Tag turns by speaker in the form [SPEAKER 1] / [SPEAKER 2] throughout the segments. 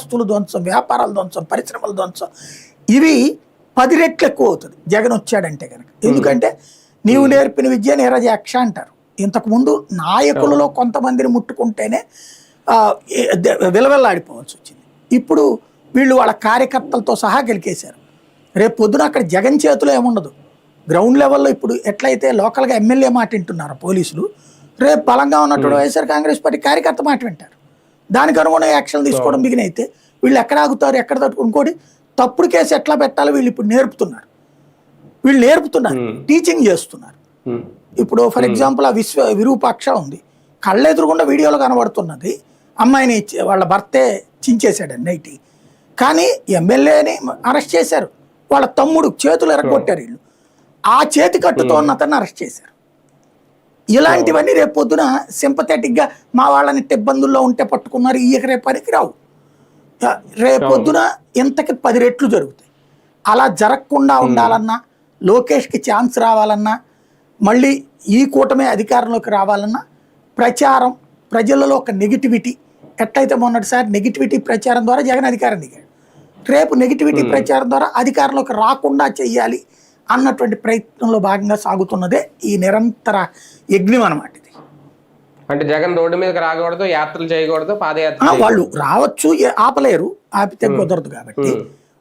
[SPEAKER 1] ఆస్తులు ధ్వంసం, వ్యాపారాలు ధ్వంసం, పరిశ్రమల ధ్వంసం, ఇవి 10 రెట్లు ఎక్కువ అవుతుంది జగన్ వచ్చాడంటే కనుక. ఎందుకంటే నీవు నేర్పిన విద్య నీరజాక్ష అంటారు. ఇంతకుముందు నాయకులలో కొంతమందిని ముట్టుకుంటేనే విలవెల్లాడిపోవాల్సి వచ్చింది. ఇప్పుడు వీళ్ళు వాళ్ళ కార్యకర్తలతో సహా గెలికేశారు. రేపు పొద్దున అక్కడ జగన్ చేతిలో ఏముండదు. గ్రౌండ్ లెవెల్లో ఇప్పుడు ఎట్లయితే లోకల్గా ఎమ్మెల్యే మాట వింటున్నారు పోలీసులు, రేపు బలంగా ఉన్నటువంటి వైఎస్ఆర్ కాంగ్రెస్ పార్టీ కార్యకర్త మాట వింటారు. దానికి అనుగుణంగా యాక్షన్ తీసుకోవడం బిగినైతే వీళ్ళు ఎక్కడ ఆగుతారు, ఎక్కడ తట్టుకుని తప్పుడు కేసు ఎట్లా పెట్టాలో వీళ్ళు ఇప్పుడు నేర్పుతున్నారు. టీచింగ్ చేస్తున్నారు. ఇప్పుడు ఫర్ ఎగ్జాంపుల్ ఆ విరూపాక్ష ఉంది, కళ్ళెదురుగుండా వీడియోలో కనబడుతున్నది, అమ్మాయిని వాళ్ళ భర్తే చించేశాడండి నైట్. కానీ ఎమ్మెల్యేని అరెస్ట్ చేశారు, వాళ్ళ తమ్ముడు చేతులు ఎరగొట్టారు వీళ్ళు, ఆ చేతి కట్టుతో ఉన్న అతన్ని అరెస్ట్ చేశారు. ఇలాంటివన్నీ రేపు పొద్దున సింపథెటిక్గా మా వాళ్ళని ఇబ్బందుల్లో ఉంటే పట్టుకున్నారు, ఈ రేపనికి రావు. రేపొద్దున ఇంతకి 10 రెట్లు జరుగుతాయి. అలా జరగకుండా ఉండాలన్నా, లోకేష్కి ఛాన్స్ రావాలన్నా, మళ్ళీ ఈ కూటమి అధికారంలోకి రావాలన్నా ప్రచారం, ప్రజలలో ఒక నెగిటివిటీ, ఎట్లయితే మొన్నటిసారి నెగిటివిటీ ప్రచారం ద్వారా జగన్ అధికారం దిగాడు, రేపు నెగిటివిటీ ప్రచారం ద్వారా అధికారంలోకి రాకుండా చెయ్యాలి అన్నటువంటి ప్రయత్నంలో భాగంగా సాగుతున్నదే ఈ నిరంతర యజ్ఞం అన్నమాట. ఇది
[SPEAKER 2] అంటే జగన్ రోడ్డు మీదకి రాకూడదు, యాత్రలు చేయకూడదు, పాదయాత్ర
[SPEAKER 1] వాళ్ళు రావచ్చు, ఆపలేరు, ఆపితే కుదరదు. కాబట్టి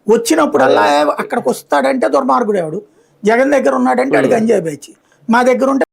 [SPEAKER 1] వచ్చినప్పుడల్లా అక్కడికి వస్తాడంటే దుర్మార్గుడు ఎవడు, జగన్ దగ్గర ఉన్నాడంటే అడిగి ఎంజాయ్ చేయొచ్చు, మా దగ్గర ఉంటే